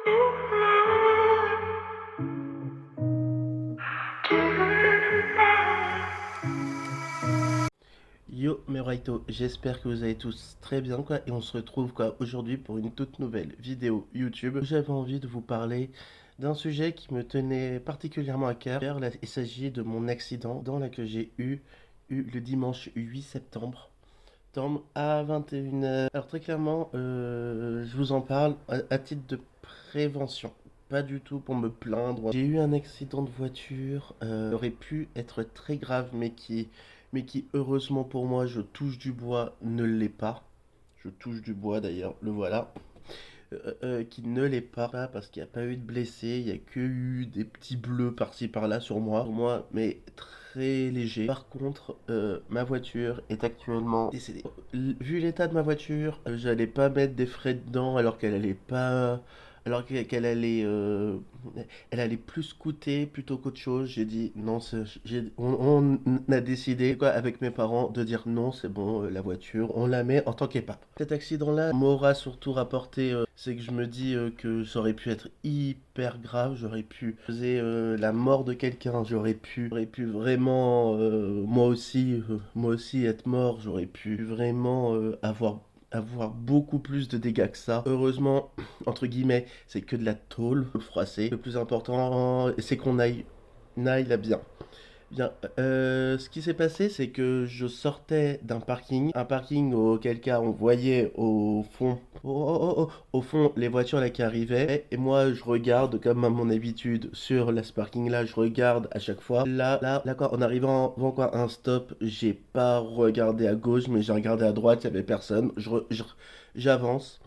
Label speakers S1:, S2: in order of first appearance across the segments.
S1: Yo mes Raito, j'espère que vous allez tous très bien quoi et on se retrouve quoi aujourd'hui pour une toute nouvelle vidéo YouTube. J'avais envie de vous parler d'un sujet qui me tenait particulièrement à cœur. Là, il s'agit de mon accident que j'ai eu le dimanche 8 septembre à 21h. Alors très clairement, je vous en parle à titre de prévention. Pas du tout pour me plaindre. J'ai eu un accident de voiture, aurait pu être très grave, mais qui heureusement pour moi, je touche du bois, ne l'est pas. Je touche du bois d'ailleurs, le voilà. Qui ne l'est pas parce qu'il n'y a pas eu de blessés, il n'y a que eu des petits bleus par-ci par-là sur moi, mais très léger. Par contre, ma voiture est actuellement décédée. Vu l'état de ma voiture, j'allais pas mettre des frais dedans alors qu'elle allait pas, qu'elle allait, elle allait plus coûter plutôt qu'autre chose. J'ai dit non, on a décidé quoi avec mes parents de dire non, c'est bon, la voiture, on la met en tant qu'épave. Cet accident-là m'aura surtout rapporté, c'est que je me dis que ça aurait pu être hyper grave, j'aurais pu causer la mort de quelqu'un, j'aurais pu vraiment moi aussi être mort, j'aurais pu vraiment avoir beaucoup plus de dégâts que ça. Heureusement, entre guillemets, c'est que de la tôle froissée. Le plus important, c'est qu'on aille là bien. Bien, ce qui s'est passé, c'est que je sortais d'un parking, un parking auquel cas on voyait au fond, au fond les voitures là qui arrivaient, et moi je regarde comme à mon habitude sur ce parking là, je regarde à chaque fois. Là quoi, en arrivant avant quoi un stop, j'ai pas regardé à gauche, mais j'ai regardé à droite, il y avait personne. J'avance.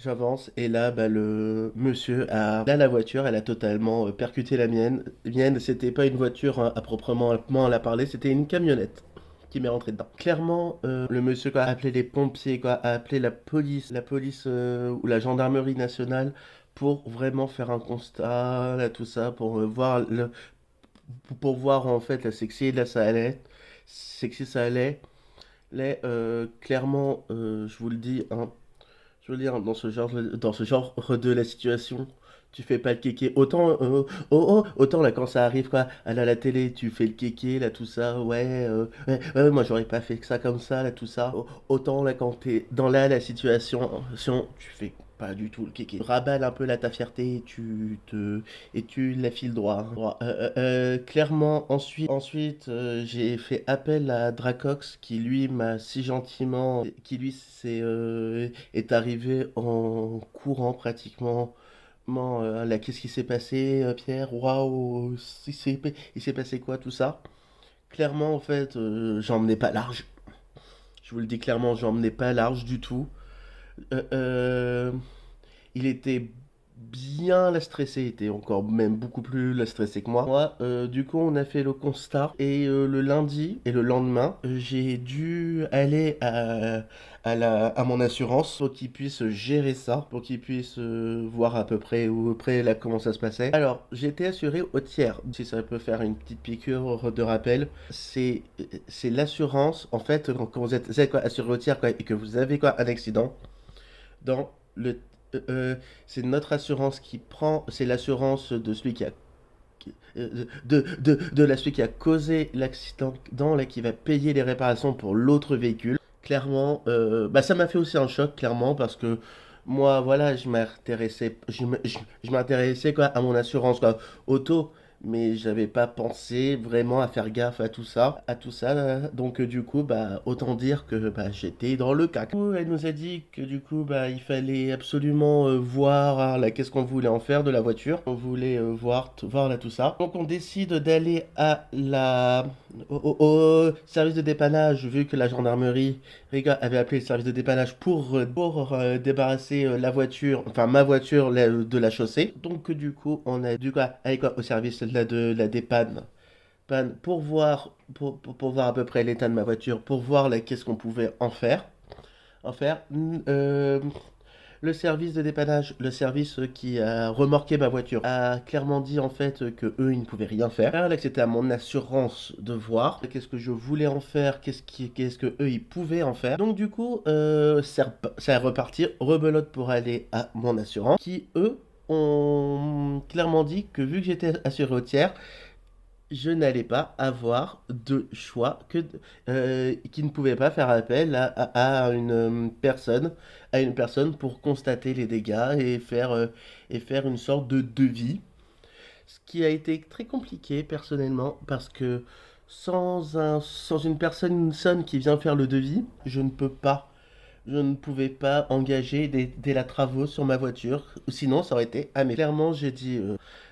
S1: J'avance et là, bah, le monsieur a... Là, la voiture, elle a totalement percuté la mienne. Mienne, c'était pas une voiture hein, à proprement la parler, c'était une camionnette qui m'est rentrée dedans. Clairement, le monsieur quoi, a appelé les pompiers, quoi, a appelé la police ou la gendarmerie nationale pour vraiment faire un constat, là, tout ça, pour voir en fait la sexy, là, ça allait. Sexy, ça allait. Là, clairement, je vous le dis, hein, je veux dire, dans ce genre de la situation, tu fais pas le kéké. Autant là, quand ça arrive, quoi, à la télé, tu fais le kéké, là, tout ça, ouais, moi, j'aurais pas fait que ça comme ça, là, tout ça. Autant là, quand t'es dans la situation, tu fais pas du tout le kéké. Raballe un peu là ta fierté et tu la files droit. Clairement, ensuite, j'ai fait appel à Dracox qui lui m'a si gentiment, qui lui est arrivé en courant pratiquement. Là, qu'est-ce qui s'est passé, Pierre? Waouh, il s'est passé quoi, tout ça? Clairement, en fait, j'emmenais pas large. Je vous le dis clairement, j'emmenais pas large du tout. Euh, euh, il était bien la stressé, il était encore même beaucoup plus la stressé que moi. Du coup, on a fait le constat et le lundi et le lendemain, j'ai dû aller à mon assurance pour qu'ils puissent gérer ça, pour qu'ils puissent voir à peu près où près là comment ça se passait. Alors, j'ai été assuré au tiers. Si ça peut faire une petite piqûre de rappel, c'est l'assurance en fait quand vous êtes quoi, assuré au tiers quoi, et que vous avez quoi un accident dans le c'est notre assurance qui prend, c'est l'assurance de celui qui a celui qui a causé l'accident là qui va payer les réparations pour l'autre véhicule. Clairement, bah ça m'a fait aussi un choc clairement parce que moi voilà je m'intéressais quoi à mon assurance quoi auto, mais j'avais pas pensé vraiment à faire gaffe à tout ça donc du coup bah autant dire que bah j'étais dans le cac. Du coup, elle nous a dit que du coup bah il fallait absolument voir hein, là qu'est-ce qu'on voulait en faire de la voiture, on voulait voir là tout ça, donc on décide d'aller au service de dépannage vu que la gendarmerie Riga avait appelé le service de dépannage pour débarrasser la voiture, enfin ma voiture de la chaussée. Donc du coup, on a dû quoi, aller quoi, au service de la dépanne pour voir à peu près l'état de ma voiture, pour voir là, qu'est-ce qu'on pouvait en faire. En faire. Le service de dépannage, le service qui a remorqué ma voiture, a clairement dit en fait que eux ils ne pouvaient rien faire. Là que c'était à mon assurance de voir qu'est-ce que je voulais en faire, qu'est-ce que eux ils pouvaient en faire. Donc du coup, ça a reparti rebelote pour aller à mon assurance, qui eux ont clairement dit que vu que j'étais assuré au tiers, je n'allais pas avoir de choix qui ne pouvait pas faire appel à à une personne pour constater les dégâts et faire une sorte de devis. Ce qui a été très compliqué personnellement parce que sans une personne qui vient faire le devis, je ne pouvais pas engager des travaux sur ma voiture, sinon ça aurait été à mes. Clairement, j'ai dit,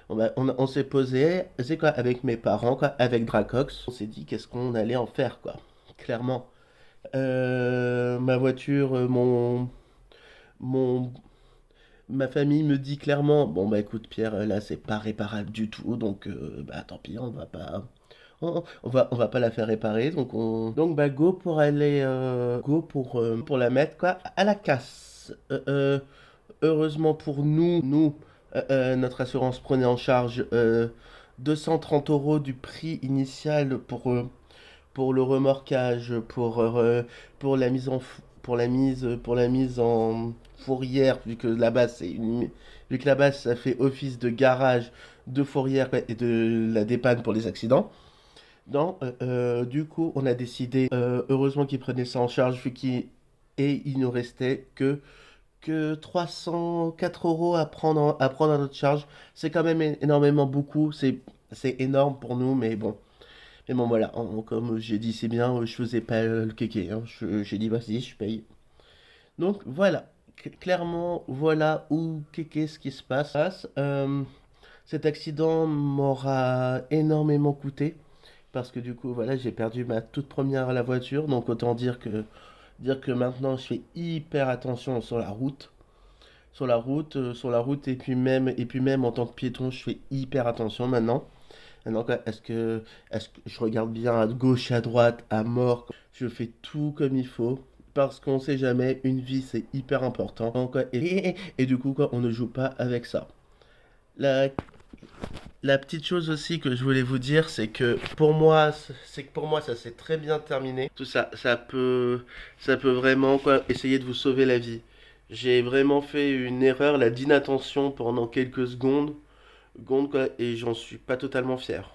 S1: on s'est posé, c'est quoi, avec mes parents, quoi, avec Dracox, on s'est dit qu'est-ce qu'on allait en faire, quoi. Clairement. Ma voiture, mon, ma famille me dit clairement, bon bah écoute Pierre, là c'est pas réparable du tout, donc bah tant pis, on va pas la faire réparer, donc bah go pour aller, pour la mettre quoi à la casse. Heureusement pour notre assurance prenait en charge 230 euros du prix initial pour le remorquage, pour la mise pour la mise en fourrière, vu que la base ça fait office de garage, de fourrière et de la dépanne pour les accidents. Non, du coup, on a décidé, heureusement qu'ils prenaient ça en charge, et il nous restait que 304 euros à prendre à notre charge. C'est quand même énormément beaucoup, c'est énorme pour nous, mais bon voilà, comme j'ai dit, c'est bien, je faisais pas le kéké, hein. J'ai dit, vas-y, je paye. Donc voilà, clairement, voilà où qu'est-ce qui se passe. Cet accident m'aura énormément coûté parce que du coup, voilà, j'ai perdu ma toute première à la voiture, donc autant dire que maintenant je fais hyper attention sur la route et puis même en tant que piéton, je fais hyper attention maintenant. Maintenant, quoi, est-ce que je regarde bien à gauche, à droite, à mort, je fais tout comme il faut. Parce qu'on sait jamais, une vie c'est hyper important. Donc, et du coup, quoi, on ne joue pas avec ça. La, la petite chose aussi que je voulais vous dire, c'est que pour moi, ça s'est très bien terminé. Tout ça, ça peut vraiment quoi, essayer de vous sauver la vie. J'ai vraiment fait une erreur, la d'inattention pendant quelques secondes quoi, et j'en suis pas totalement fier.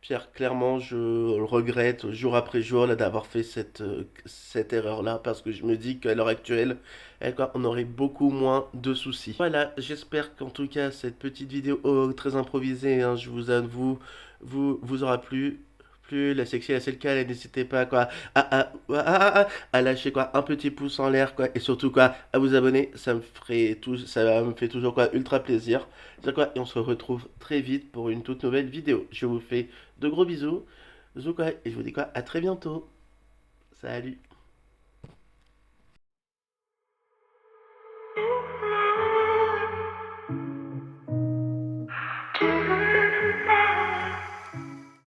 S1: Pierre, clairement, je le regrette jour après jour là, d'avoir fait cette erreur-là parce que je me dis qu'à l'heure actuelle, quoi, on aurait beaucoup moins de soucis. Voilà, j'espère qu'en tout cas, cette petite vidéo très improvisée, hein, je vous avoue, vous aura plu. La sexy, la c'est le cas, n'hésitez pas quoi, à lâcher quoi, un petit pouce en l'air quoi, et surtout quoi, à vous abonner, ça me fait toujours quoi, ultra plaisir. C'est quoi, et on se retrouve très vite pour une toute nouvelle vidéo. Je vous fais de gros bisous, et je vous dis quoi, à très bientôt. Salut.